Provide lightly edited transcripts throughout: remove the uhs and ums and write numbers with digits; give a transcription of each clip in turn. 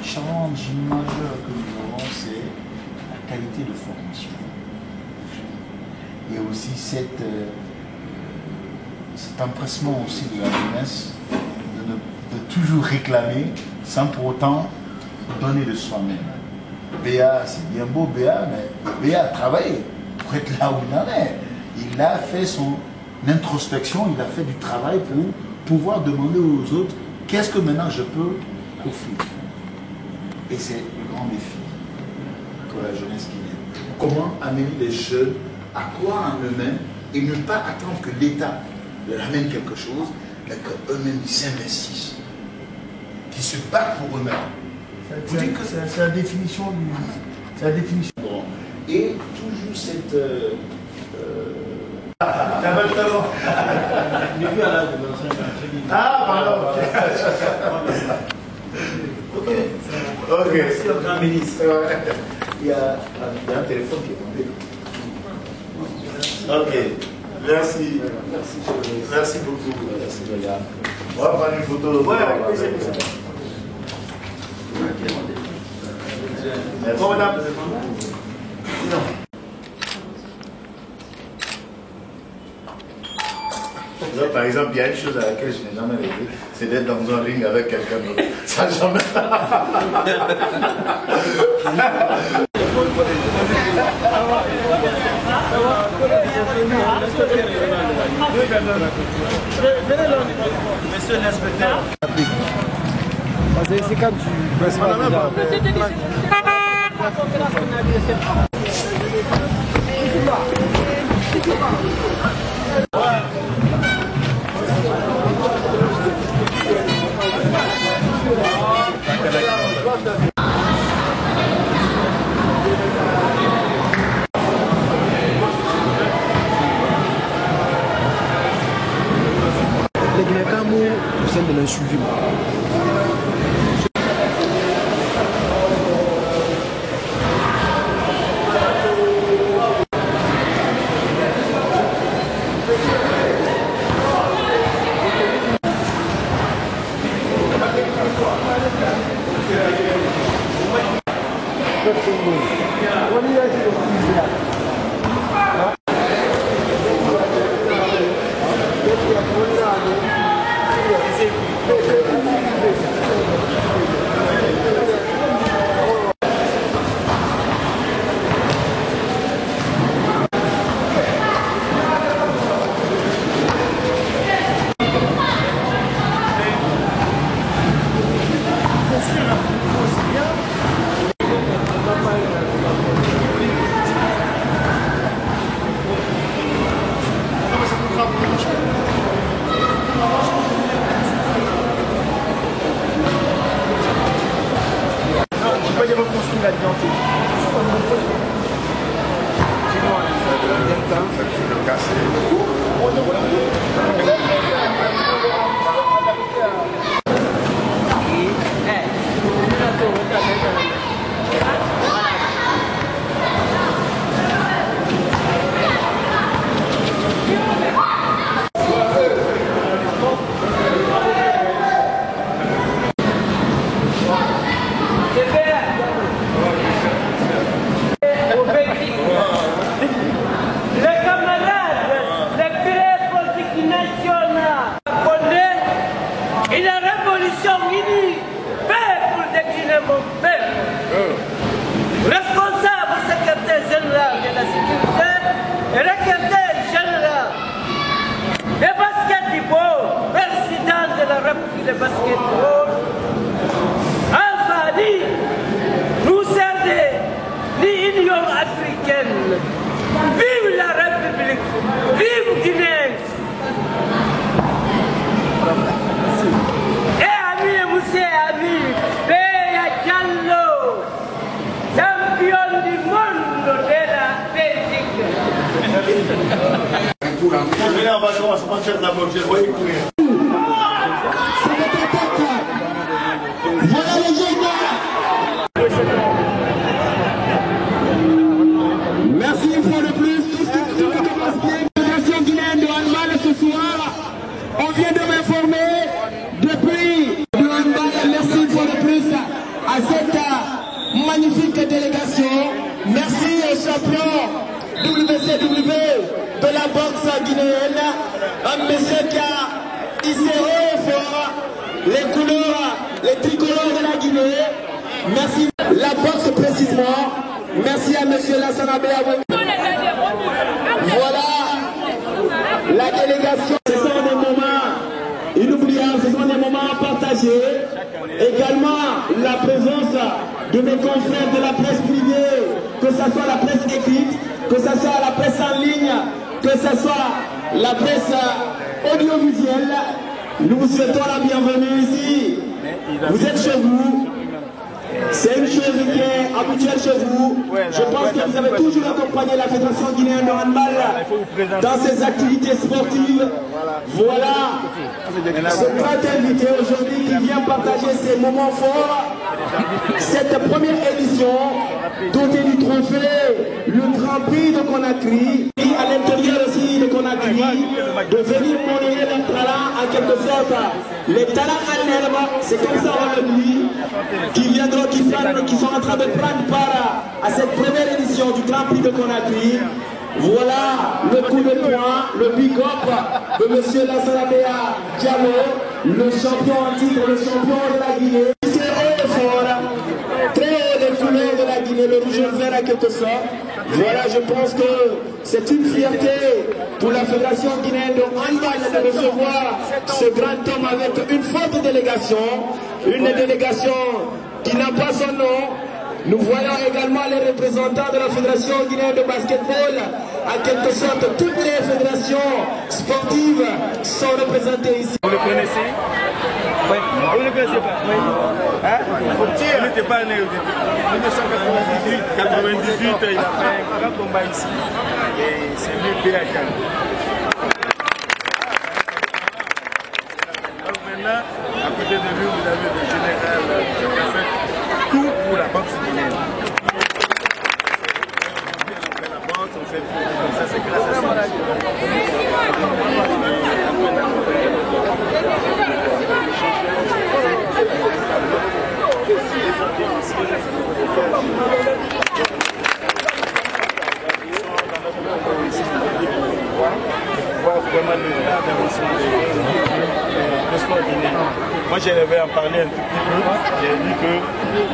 challenge majeur que nous avons, c'est la qualité de formation. Et aussi cet empressement aussi de la jeunesse de toujours réclamer sans pour autant donner de soi-même. Béa, c'est bien beau Béa, mais Béa a travaillé pour être là où il en est. Il a fait son introspection, il a fait du travail pour pouvoir demander aux autres qu'est-ce que maintenant je peux offrir. Et c'est le grand défi pour la jeunesse qui vient. Comment amener les jeunes à croire en eux-mêmes et ne pas attendre que l'État leur amène quelque chose, mais qu'eux-mêmes s'investissent, qu'ils se battent pour eux-mêmes. C'est la définition du... C'est la définition. Et toujours cette... Ah, pardon. Ok. Merci au grand ministre. Il y a un téléphone qui est tombé. Ok. Merci. Merci beaucoup. Merci, William. On va prendre une photo. Ouais, bon, madame. Non. Là, par exemple, il y a une chose à laquelle je n'ai jamais rêvé, c'est d'être dans un ring avec quelqu'un d'autre. Ça, jamais. Monsieur l'inspecteur. C'est quand tu passes par les Guinéens, vous êtes de l'insuivi. Responsable secrétaire général de la sécurité et secrétaire général de basketball, président de la République de basketball, Alpha nous servir l'Union africaine. Vive la République, vive Guinée. Et ami, monsieur ami, Béa Diallo, champion du monde de la Belgique. On va commencer par faire de la bonne. Je vais écouter. Voilà les jeunes. Merci une fois de plus. Tout se passe bien. Fédération guinéenne de handball ce soir. On vient de m'informer depuis le handball. Merci une fois de plus à cette magnifique délégation. Merci au champion WCW de la boxe guinéenne, un monsieur qui a hissé haut et fort les couleurs, les tricolores de la Guinée. Merci la boxe précisément. Merci à monsieur Lassana Béabou. Voilà la délégation. Ce sont des moments inoubliables, ce sont des moments partagés. Également la présence de mes confrères de la presse privée, que ce soit la presse écrite, que ce soit la presse en ligne, que ce soit la presse audiovisuelle. Nous vous souhaitons la bienvenue ici. Vous êtes chez vous. C'est une chose qui est habituelle chez vous. Je pense que vous avez toujours accompagné la Fédération guinéenne de handball dans ses activités sportives. Voilà ce grand invité aujourd'hui qui vient partager ces moments forts. Cette première édition, dotée du trophée, le Grand Prix de Conakry, et à l'intérieur aussi de Conakry, de venir monnayer leur talent en quelque sorte. Les talents en herbe, c'est comme ça on le dit, qui viendront, qui sont en train de prendre part à cette première édition du Grand Prix de Conakry. Voilà le coup de poing, le pick-up de M. Lassana Diallo, le champion en titre, le champion de la Guinée. C'est haut et fort, très haut des couleurs de la Guinée, le rouge et le vert en quelque sorte. Voilà, je pense que c'est une fierté pour la Fédération guinéenne de handball de recevoir ce grand homme avec une forte délégation, une délégation qui n'a pas son nom. Nous voyons également les représentants de la Fédération guinéenne de basketball. En quelque sorte, toutes les fédérations sportives sont représentées ici. Vous le connaissez? Oui. Vous ne le connaissez pas? Oui. Hein? Il n'était pas né au début. 1998, il a fait un grand combat ici. Et c'est lui PHL. Donc maintenant, à côté de lui, vous avez le général qui a fait tout pour la boxe guinéenne. La boxe, on fait tout. Ça, c'est grâce à ça. Vraiment le grand avancement de sport guinéen. Moi j'avais en parler un tout petit peu. J'ai dit que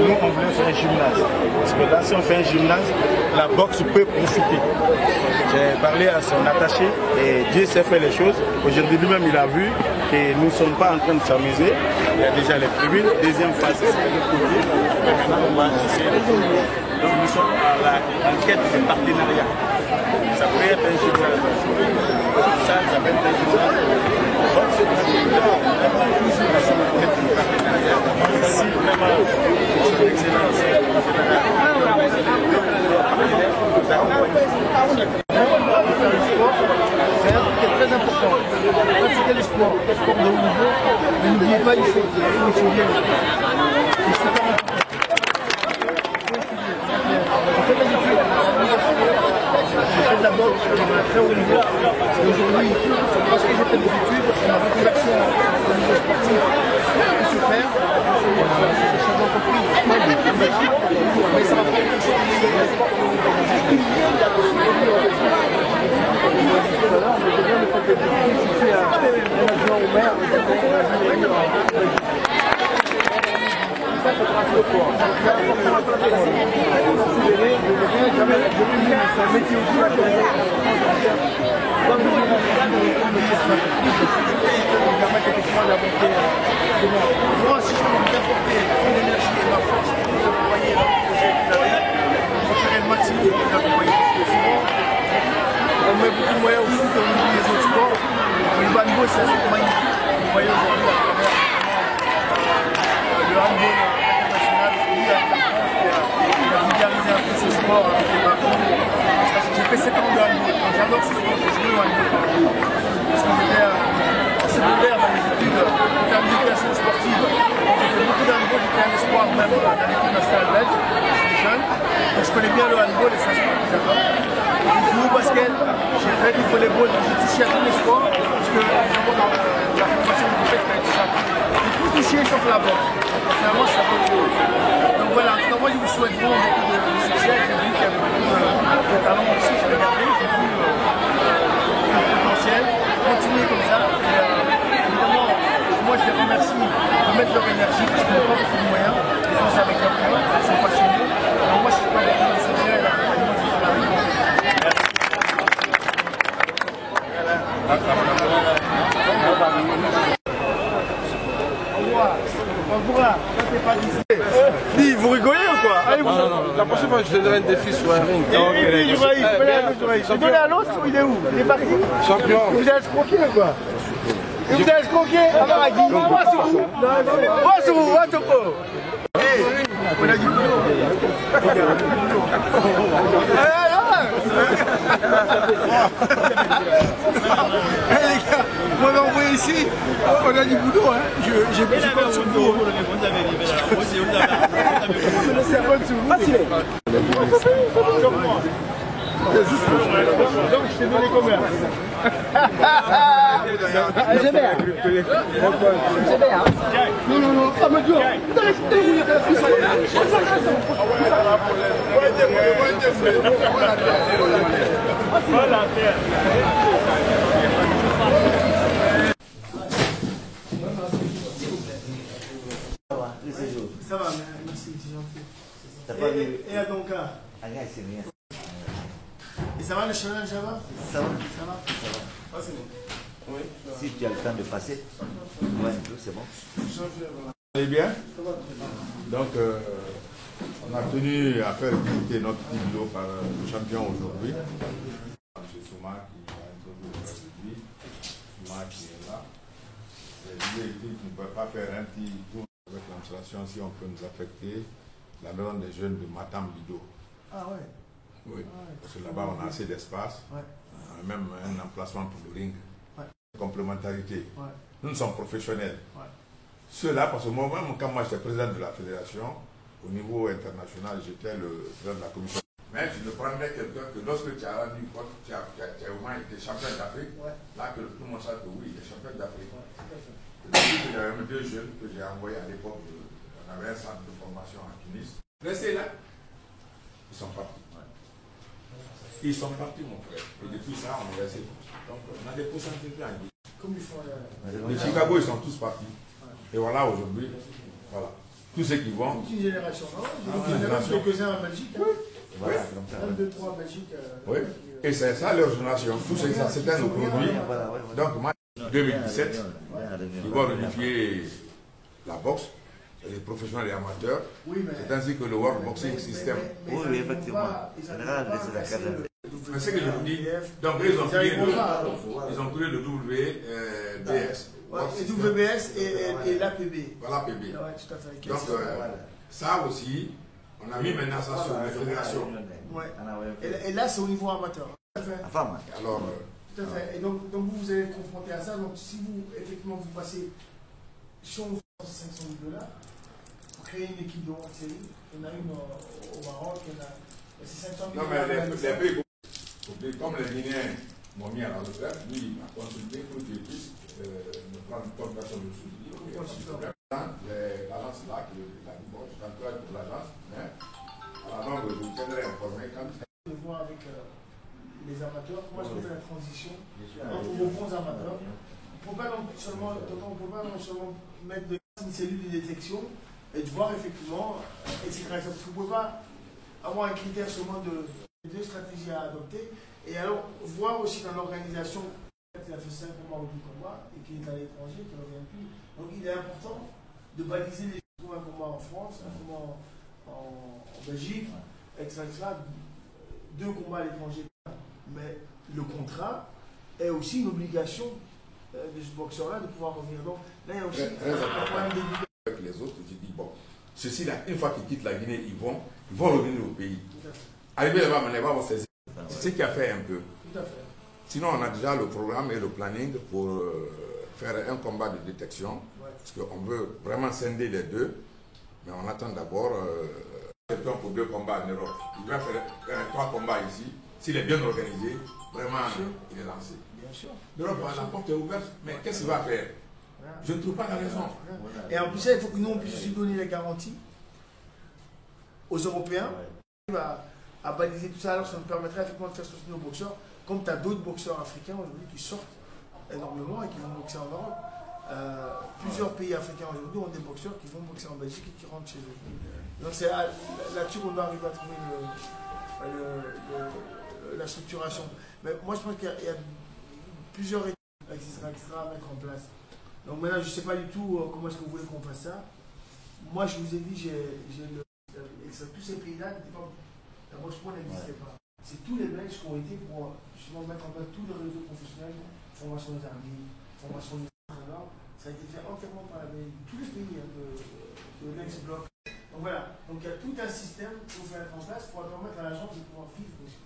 nous on voulait faire un gymnase. Parce que là si on fait un gymnase, la boxe peut profiter. J'ai parlé à son attaché et Dieu sait faire les choses. Aujourd'hui lui-même il a vu que nous ne sommes pas en train de s'amuser. Il y a déjà les tribunes. Deuxième phase, c'est le produit. On va essayer de trouver. Donc nous sommes en quête de partenariat. Ça peut être un gymnase. Ça peut être un gymnase. Si vraiment son excellence c'est un truc qui est très important. Pratiquer le sport de haut niveau, mais n'oubliez pas une chose, il faut bien. J'ai fait de la boxe à très haut niveau. Et aujourd'hui, parce que j'ai fait des études, on a reconverti au niveau sportif. Il faut faire. C'est chef d'entreprise. Mais ça va prendre quelque chose. On devient le fait de situer un adjoint au maire. Ça, c'est un peu fort. C'est un métier aussi à faire. Comme vous dites, moi, si je peux vous apporter mon énergie et ma force pour vous accompagner dans le projet que vous avez, je ferai le maximum pour vous accompagner. Parce que souvent, on met beaucoup de moyens au foot et on oublie les autres sports. Le handball, c'est un sport magnifique. Vous voyez aujourd'hui à travers le handball international, lui, à la France, qui a vulgarisé un peu ce sport. J'ai fait 7 ans de handball. J'adore ce sport, j'ai joué au handball. Parce que j'étais en secondaire dans les études en éducation sportive. J'ai fait beaucoup de handball, j'étais un espoir même dans l'équipe nationale belge. J'étais jeune. Donc je connais bien le handball et c'est un sport que j'adore. J'ai joué au basket, j'ai fait du volleyball, j'ai touché à tous les sports. Parce que dans la formation du fait, j'ai tout touché sauf la boxe. Finalement, ça peut souhaite bon beaucoup de succès. J'ai vu qu'il y avait beaucoup de talent aussi, j'ai regardé, j'ai vu le potentiel. Continuez comme ça. Et, évidemment, moi je les remercie de mettre leur énergie parce qu'ils n'ont pas beaucoup de moyens. Ils font ça avec leur cœur, ils sont passionnés. Alors moi je suis pas d'accord de succès, l'accompagnement du salarié. Dis, vous rigolez ou quoi? Allez, la prochaine fois, je te donnerai un défi sur un ring. Je donne à l'autre, il est où? Il est parti? Champion. Vous avez escroqué ou quoi? Vous avez escroqué? Alors, à qui? Moi, sur vous. Moi, sur vous, moi, Topo. On a du boulot. Les gars, moi, on envoyé ici. On a du boulot, hein. J'ai pas de sous vous. C'est pas de sous vous. Facile. Donc, je t'ai donné combien? C'est bien. C'est bien. Non, non, non. Ah, mais Dieu. Ça va, merci, c'est gentil. Et à donc là? C'est bien. Et ça va le challenge, ça va? Ça va. Ça va? Ah, c'est bon. Oui. Si tu as le temps de passer, ouais, un peu, c'est bon. Vous allez bien? Donc, on a tenu à faire visiter notre petit vélo par le champion aujourd'hui. M. Souma qui a introduit aujourd'hui. Souma qui est là. Il dit qu'il ne peut pas faire un petit tour avec l'administration si on peut nous affecter la maison des jeunes de Matam Bido. Ah ouais. Oui, parce que là-bas on a assez d'espace, même un emplacement pour le ring, complémentarité. Nous sommes professionnels. Ceux-là, parce que moi-même, quand moi j'étais président de la fédération, au niveau international, j'étais le président de la commission. Mais je ne prendrais quelqu'un que lorsque tu as rendu compte, tu as au moins été champion d'Afrique, là que tout le monde sache que oui, il est champion d'Afrique. J'avais même 2 jeunes que j'ai envoyés à l'époque, on avait un centre de formation à Tunis. Restez là, ils sont partis. Ils sont partis, mon frère. Et depuis ça, on est resté. Donc, on a des pourcentages à dire. Comme ils font les Chicago, ils sont tous partis. Et voilà, aujourd'hui, voilà. Tous ceux qui vont. Toute une génération, non? J'ai quelques-uns en Belgique. Oui. Voilà, comme ça. 1, 2, 3 en Belgique. Oui. Et c'est ça leur génération. Tous ceux qui c'était nos produits. Donc, moi, en 2017, ils vont unifier la boxe. Les professionnels et amateurs, c'est ainsi que le World Boxing System. Oui, effectivement. Mais ce que je vous dis, donc ils ont créé le WBS. WBS et l'APB. Voilà, l'APB. Donc, ça aussi, on a mis maintenant ça sur les fédérations. Et là, c'est au niveau amateur. Alors, tout à fait. Et donc vous allez être confronté à ça. Donc, si vous, effectivement, vous passez, si on vous fait 500 000 $, créer une équipe de haute série. Il y en a une au Maroc, c'est 500 000 $. Non, mais les pays, comme les Guinéens m'ont mis à la retraite, lui, il m'a consulté pour qu'il puisse me prendre comme personne de sous. L'agence là, qui a dit bon, je t'encourage pour l'agence, mais à la longue, je vous tiendrai informé quand. Je vois avec les amateurs, comment je fais la transition entre vos bons amateurs. On ne peut pas non seulement mettre une cellule de détection et de voir effectivement, etc. Parce que vous ne pouvez pas avoir un critère seulement de 2 stratégies à adopter et alors voir aussi dans l'organisation qu'il a fait 5 combats ou 10 combats et qu'il est à l'étranger, qu'il ne revient plus. Donc il est important de baliser les choses, un combat en France, un combat en Belgique, etc. 2 combats à l'étranger. Mais le contrat est aussi une obligation de ce boxeur-là de pouvoir revenir. Donc là, il y a aussi un problème d'éducation. Avec les autres, je dis bon, ceux-ci là, une fois qu'ils quittent la Guinée, ils vont revenir au pays. Arriver là-bas, on va saisir. C'est ce qui a fait un peu. Tout à fait. Sinon, on a déjà le programme et le planning pour faire un combat de détection. Parce qu'on veut vraiment scinder les deux. Mais on attend d'abord quelqu'un pour 2 combats en Europe. Il va faire 3 combats ici. S'il est bien organisé, vraiment, il est lancé. Bien sûr. L'Europe, la porte est ouverte, mais qu'est-ce qu'il va faire? Je ne trouve pas la raison. Et en plus, il faut que nous, on puisse aussi donner les garanties aux Européens, à baliser tout ça, alors ça nous permettrait effectivement de faire sortir nos boxeurs, comme tu as d'autres boxeurs africains aujourd'hui qui sortent énormément et qui vont boxer en Europe. Plusieurs pays africains aujourd'hui ont des boxeurs qui vont boxer en Belgique et qui rentrent chez eux. Donc c'est là-dessus qu'on doit arriver à trouver la structuration. Mais moi je pense qu'il y a plusieurs étapes extra à mettre en place. Donc maintenant je ne sais pas du tout comment est-ce que vous voulez qu'on fasse ça. Moi je vous ai dit, tous ces pays-là n'étaient pas. La boxe pro n'existait pas. C'est tous les Belges qui ont été pour justement mettre en place tous les réseaux professionnels, formation des armées, formation des entraîneurs. Ça a été fait entièrement par tous les pays de l'ex-bloc. Donc voilà, donc il y a tout un système qu'il faut mettre en place pour permettre à l'agence de pouvoir vivre aussi.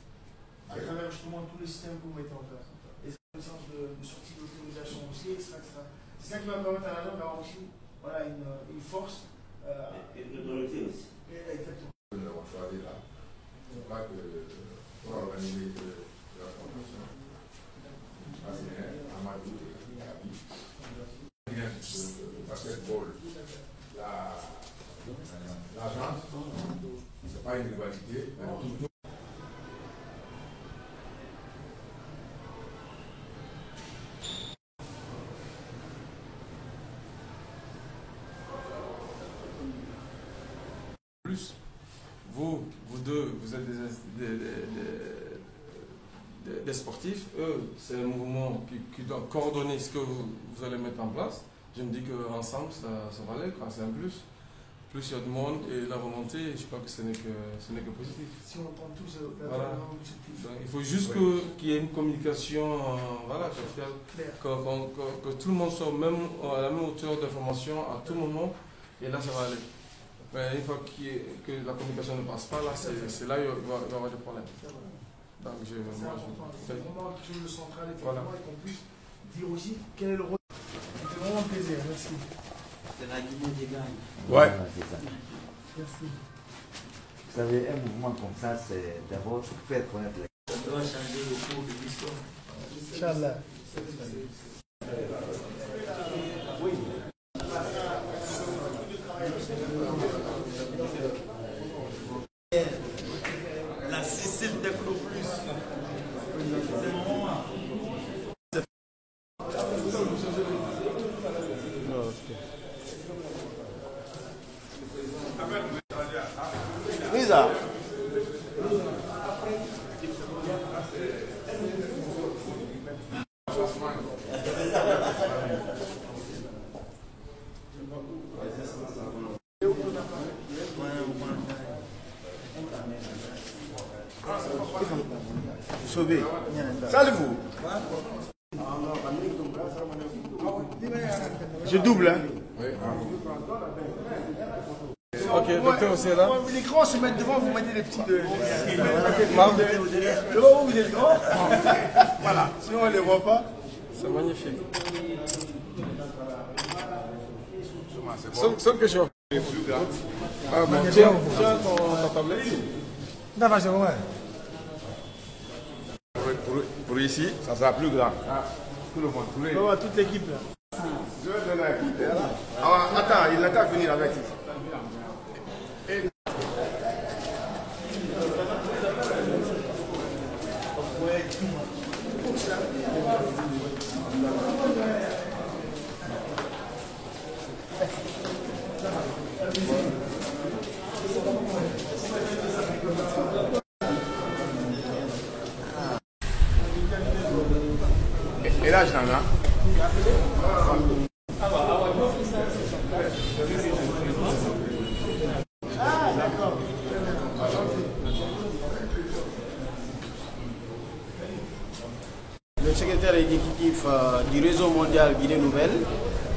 À travers justement tous les systèmes que vous mettez en place. Les connaissances de sortie d'autorisation aussi, etc. C'est ça qui va permettre à l'agence d'avoir aussi une force. Et une autorité aussi. Exactement. Nous avons choisi là. Je crois que pour organiser la formation, Amadou et Gabi, le basketball, l'agence, ce n'est pas une rivalité, mais tout. Plus, vous deux, vous êtes des sportifs. Eux, c'est un mouvement qui doit coordonner ce que vous allez mettre en place. Je me dis qu'ensemble, ça va aller. C'est un plus. Plus il y a de monde et la volonté, je crois que ce n'est que positif. Si on prend tous voilà. Donc, il faut juste qu'il y ait une communication, que tout le monde soit à la même hauteur d'information à tout moment, et là ça va aller. Mais une fois que la communication ne passe pas, là, c'est là qu'il va y avoir des problèmes. Donc c'est vraiment quelque chose de central et qu'on puisse dire aussi quel est le rôle. C'était vraiment un plaisir, merci. C'est la Guinée des gagne. Ouais. C'est ça. Merci. Vous savez, un mouvement comme ça, c'est d'abord faire connaître la. Ça doit changer le cours de l'histoire. Inch'Allah. Oui. La Sicile Techno Plus. Lisa. Sauvé. Salut vous. Je double, hein. Oui. Ok, docteur aussi est là. Les grands se mettent devant, vous mettez les petits de. Devant vous, vous êtes grands. Voilà, sinon on ne les voit pas. C'est magnifique. Seule question. Ah bon, tiens, ta tablette. Non, c'est vrai. Pour ici, ça sera plus grand. Tout le monde. On va toute l'équipe là. Je vais donner un coup. Attends, il n'a qu'à venir avec. Et là, je l'en ai. Ah, d'accord. Le secrétaire exécutif du réseau mondial Guinée Nouvelle,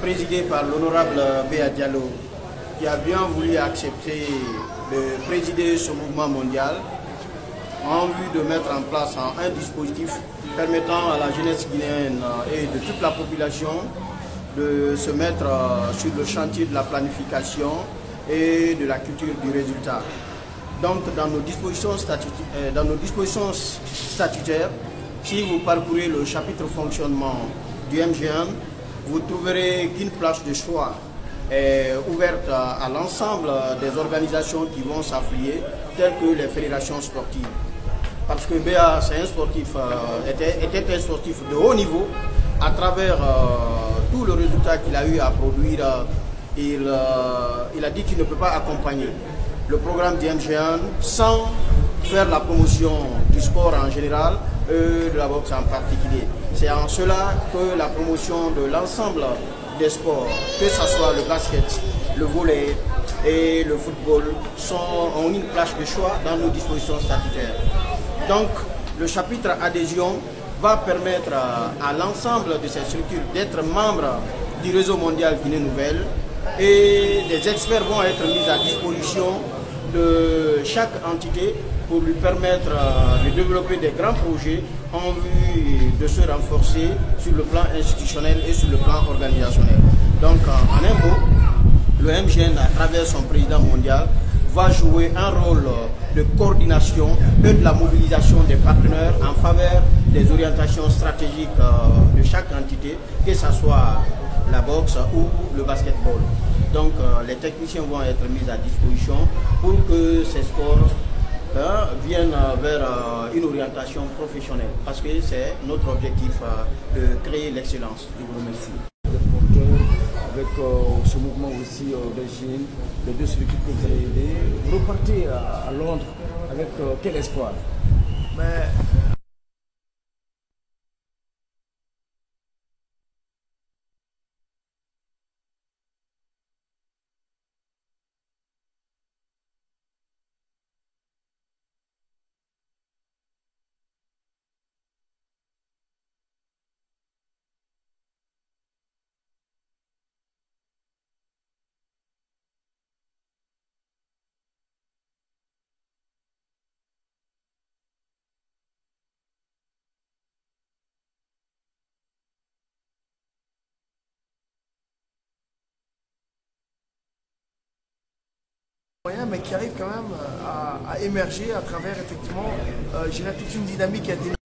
présidé par l'honorable Béa Diallo, qui a bien voulu accepter de présider ce mouvement mondial en vue de mettre en place un dispositif permettant à la jeunesse guinéenne et de toute la population de se mettre sur le chantier de la planification et de la culture du résultat. Donc dans nos dispositions statutaires, si vous parcourez le chapitre fonctionnement du MGM, vous trouverez qu'une place de choix est ouverte à l'ensemble des organisations qui vont s'affilier, telles que les fédérations sportives. Parce que Béa, c'est un sportif, était un sportif de haut niveau. À travers tout le résultat qu'il a eu à produire, il a dit qu'il ne peut pas accompagner le programme du MGN sans faire la promotion du sport en général et de la boxe en particulier. C'est en cela que la promotion de l'ensemble des sports, que ce soit le basket, le volley et le football, ont une place de choix dans nos dispositions statutaires. Donc, le chapitre adhésion va permettre à l'ensemble de ces structures d'être membres du réseau mondial Guinée Nouvelle, et des experts vont être mis à disposition de chaque entité pour lui permettre de développer des grands projets en vue de se renforcer sur le plan institutionnel et sur le plan organisationnel. Donc, en un mot, le MGN, à travers son président mondial, va jouer un rôle de coordination et de la mobilisation des partenaires en faveur des orientations stratégiques de chaque entité, que ce soit la boxe ou le basketball. Donc les techniciens vont être mis à disposition pour que ces sports viennent vers une orientation professionnelle, parce que c'est notre objectif de créer l'excellence. Je vous remercie. Avec ce mouvement aussi d'origine, les deux structures que vous avez aidées, vous repartez à Londres avec quel espoir? Mais qui arrive quand même à émerger à travers effectivement toute une dynamique qui a été